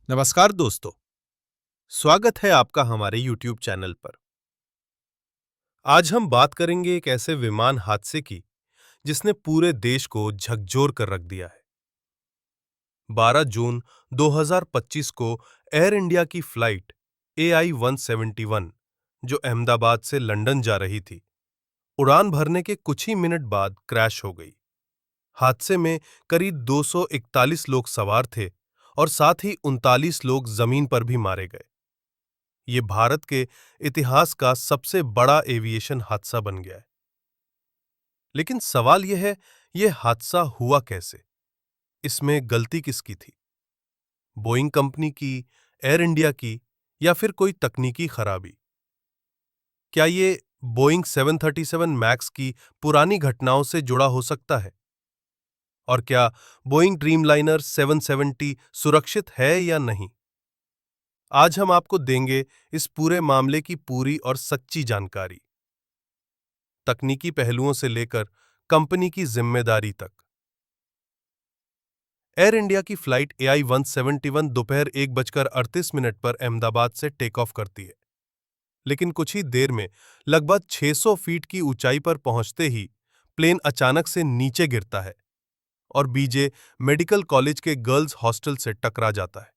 नमस्कार दोस्तों, स्वागत है आपका हमारे YouTube चैनल पर। आज हम बात करेंगे एक ऐसे विमान हादसे की जिसने पूरे देश को झकझोर कर रख दिया है। 12 जून 2025 को एयर इंडिया की फ्लाइट AI-171 जो अहमदाबाद से लंदन जा रही थी, उड़ान भरने के कुछ ही मिनट बाद क्रैश हो गई। हादसे में करीब 241 लोग सवार थे और साथ ही 39 लोग जमीन पर भी मारे गए। ये भारत के इतिहास का सबसे बड़ा एविएशन हादसा बन गया है। लेकिन सवाल यह है, यह हादसा हुआ कैसे? इसमें गलती किसकी थी? बोइंग कंपनी की, एयर इंडिया की या फिर कोई तकनीकी खराबी? क्या ये बोइंग 737 मैक्स की पुरानी घटनाओं से जुड़ा हो सकता है? और क्या बोइंग ड्रीमलाइनर 770 सुरक्षित है या नहीं? आज हम आपको देंगे इस पूरे मामले की पूरी और सच्ची जानकारी, तकनीकी पहलुओं से लेकर कंपनी की जिम्मेदारी तक। एयर इंडिया की फ्लाइट AI-171 दोपहर 1:38 पर अहमदाबाद से टेक ऑफ करती है। लेकिन कुछ ही देर में लगभग 600 फीट की ऊंचाई पर पहुंचते ही प्लेन अचानक से नीचे गिरता है और बीजे मेडिकल कॉलेज के गर्ल्स हॉस्टल से टकरा जाता है।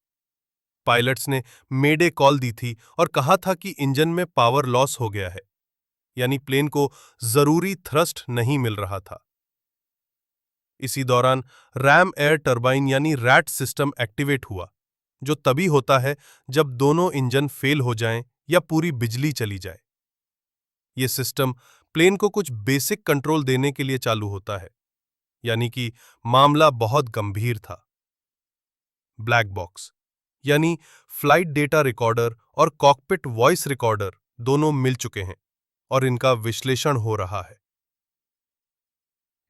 पायलट्स ने मेडे कॉल दी थी और कहा था कि इंजन में पावर लॉस हो गया है, यानी प्लेन को जरूरी थ्रस्ट नहीं मिल रहा था। इसी दौरान रैम एयर टरबाइन यानी रैट सिस्टम एक्टिवेट हुआ, जो तभी होता है जब दोनों इंजन फेल हो जाएं या पूरी बिजली चली जाए। यह सिस्टम प्लेन को कुछ बेसिक कंट्रोल देने के लिए चालू होता है, यानी कि मामला बहुत गंभीर था। ब्लैक बॉक्स यानी फ्लाइट डेटा रिकॉर्डर और कॉकपिट वॉइस रिकॉर्डर दोनों मिल चुके हैं और इनका विश्लेषण हो रहा है।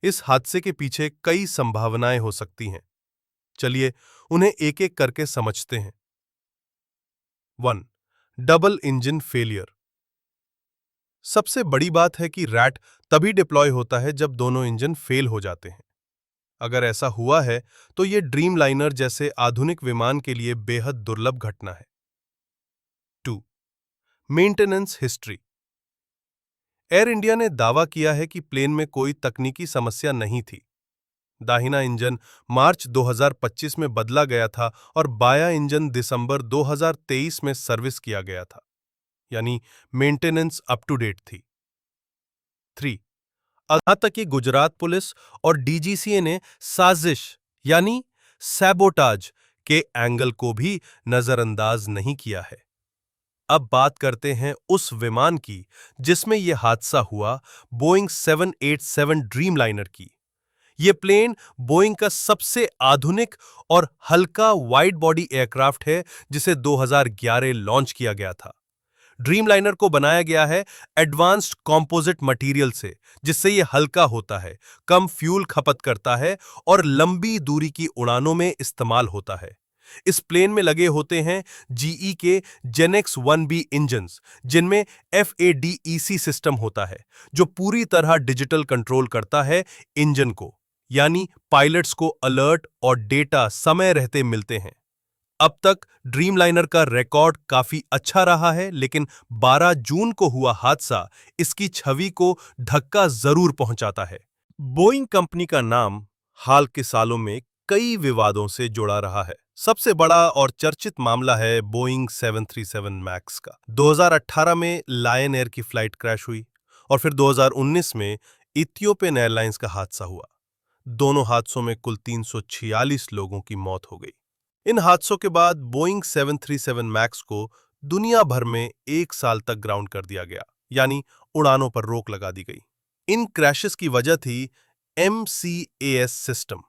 इस हादसे के पीछे कई संभावनाएं हो सकती हैं। चलिए उन्हें एक एक करके समझते हैं। 1. Double engine failure. सबसे बड़ी बात है कि रैट तभी डिप्लॉय होता है जब दोनों इंजन फेल हो जाते हैं। अगर ऐसा हुआ है तो यह ड्रीमलाइनर जैसे आधुनिक विमान के लिए बेहद दुर्लभ घटना है। 2. Maintenance history. एयर इंडिया ने दावा किया है कि प्लेन में कोई तकनीकी समस्या नहीं थी। दाहिना इंजन मार्च 2025 में बदला गया था और बायां इंजन दिसंबर 2023 में सर्विस किया गया था, यानी मेंटेनेंस अप टू डेट थी। 3. यहां तक कि गुजरात पुलिस और डीजीसीए ने साजिश यानी सैबोटाज के एंगल को भी नजरअंदाज नहीं किया है। अब बात करते हैं उस विमान की जिसमें यह हादसा हुआ, बोइंग 787 ड्रीमलाइनर की। यह प्लेन बोइंग का सबसे आधुनिक और हल्का वाइड बॉडी एयरक्राफ्ट है जिसे 2011 लॉन्च किया गया था। ड्रीमलाइनर को बनाया गया है एडवांस्ड कंपोजिट मटेरियल से, जिससे यह हल्का होता है, कम फ्यूल खपत करता है और लंबी दूरी की उड़ानों में इस्तेमाल होता है। इस प्लेन में लगे होते हैं जीई के जेनेक्स 1B इंजन्स, जिनमें FADEC सिस्टम होता है, जो पूरी तरह डिजिटल कंट्रोल करता है इंजन को, यानी पायलट्स को अलर्ट और डेटा समय रहते मिलते हैं। अब तक ड्रीमलाइनर का रिकॉर्ड काफी अच्छा रहा है, लेकिन 12 जून को हुआ हादसा इसकी छवि को धक्का जरूर पहुंचाता है। बोइंग कंपनी का नाम हाल के सालों में कई विवादों से जुड़ा रहा है। सबसे बड़ा और चर्चित मामला है बोइंग 737 मैक्स का। 2018 में लायन एयर की फ्लाइट क्रैश हुई और फिर 2019 में इथियोपियन एयरलाइंस का हादसा हुआ। दोनों हादसों में कुल 346 लोगों की मौत हो गई। इन हादसों के बाद बोइंग 737 मैक्स को दुनिया भर में 1 साल तक ग्राउंड कर दिया गया, यानी उड़ानों पर रोक लगा दी गई। इन क्रैशेस की वजह थी MCAS सिस्टम,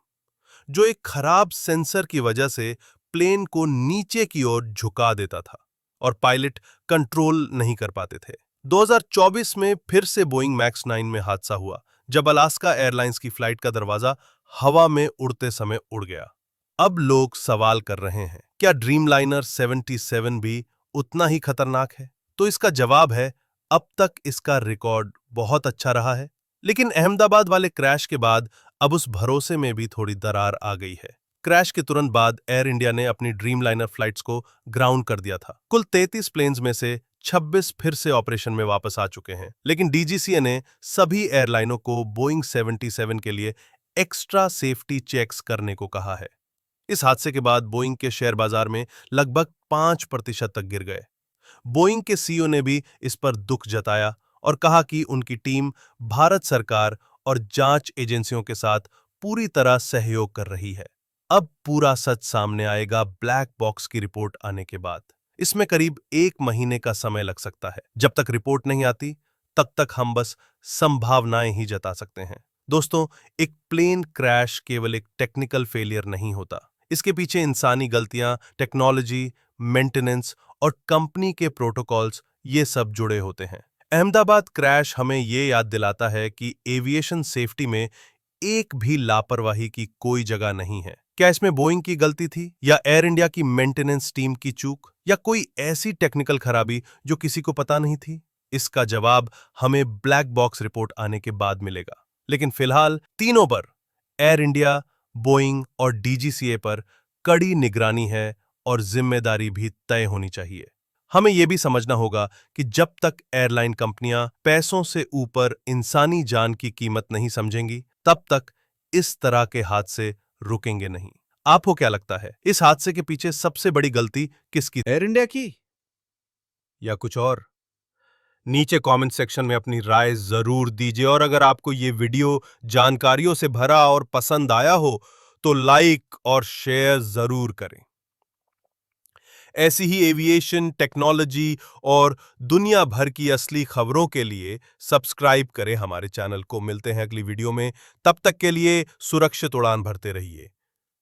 जो एक खराब सेंसर की वजह से प्लेन को नीचे की ओर झुका देता था और पायलट कंट्रोल नहीं कर पाते थे। 2024 में फिर से बोइंग मैक्स 9 में हादसा हुआ, जब अलास्का एयरलाइंस की फ्लाइट का दरवाजा हवा में उड़ते समय उड़ गया। अब लोग सवाल कर रहे हैं, क्या ड्रीमलाइनर 77 भी उतना ही खतरनाक है? तो इसका जवाब है, अब तक इसका रिकॉर्ड बहुत अच्छा रहा है, लेकिन अहमदाबाद वाले क्रैश के बाद अब उस भरोसे में भी थोड़ी दरार आ गई है। क्रैश के तुरंत बाद एयर इंडिया ने अपनी ड्रीमलाइनर फ्लाइट्स को ग्राउंड कर दिया था। कुल 33 प्लेन्स में से 26 फिर से ऑपरेशन में वापस आ चुके हैं, लेकिन डीजीसीए ने सभी एयरलाइनों को बोइंग 77 के लिए एक्स्ट्रा सेफ्टी चेक्स करने को कहा है। इस हादसे के बाद बोइंग के शेयर बाजार में लगभग 5% तक गिर गए। बोइंग के सीईओ ने भी इस पर दुख जताया और कहा कि उनकी टीम भारत सरकार और जांच एजेंसियों के साथ पूरी तरह सहयोग कर रही है। अब पूरा सच सामने आएगा ब्लैक बॉक्स की रिपोर्ट आने के बाद। इसमें करीब 1 महीने का समय लग सकता है। जब तक रिपोर्ट नहीं आती, तब तक हम बस संभावनाएं ही जता सकते हैं। दोस्तों, एक प्लेन क्रैश केवल एक टेक्निकल फेलियर नहीं होता। इसके पीछे इंसानी गलतियां, टेक्नोलॉजी, मेंटेनेंस और कंपनी के प्रोटोकॉल्स ये सब जुड़े होते हैं। अहमदाबाद क्रैश हमें ये याद दिलाता है कि एविएशन सेफ्टी में एक भी लापरवाही की कोई जगह नहीं है। क्या इसमें बोइंग की गलती थी, या एयर इंडिया की मेंटेनेंस टीम की चूक, या कोई ऐसी टेक्निकल खराबी जो किसी को पता नहीं थी? इसका जवाब हमें ब्लैक बॉक्स रिपोर्ट आने के बाद मिलेगा। लेकिन फिलहाल तीनों पर, एयर इंडिया, बोइंग और डीजीसीए पर कड़ी निगरानी है और जिम्मेदारी भी तय होनी चाहिए। हमें यह भी समझना होगा कि जब तक एयरलाइन कंपनियां पैसों से ऊपर इंसानी जान की कीमत नहीं समझेंगी, तब तक इस तरह के हादसे रुकेंगे नहीं। आपको क्या लगता है, इस हादसे के पीछे सबसे बड़ी गलती किसकी? एयर इंडिया की या कुछ और? नीचे कमेंट सेक्शन में अपनी राय जरूर दीजिए, और अगर आपको ये वीडियो जानकारियों से भरा और पसंद आया हो तो लाइक और शेयर जरूर करें। ऐसी ही एविएशन, टेक्नोलॉजी और दुनिया भर की असली खबरों के लिए सब्सक्राइब करें हमारे चैनल को। मिलते हैं अगली वीडियो में, तब तक के लिए सुरक्षित उड़ान भरते रहिए।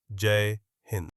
जय हिंद।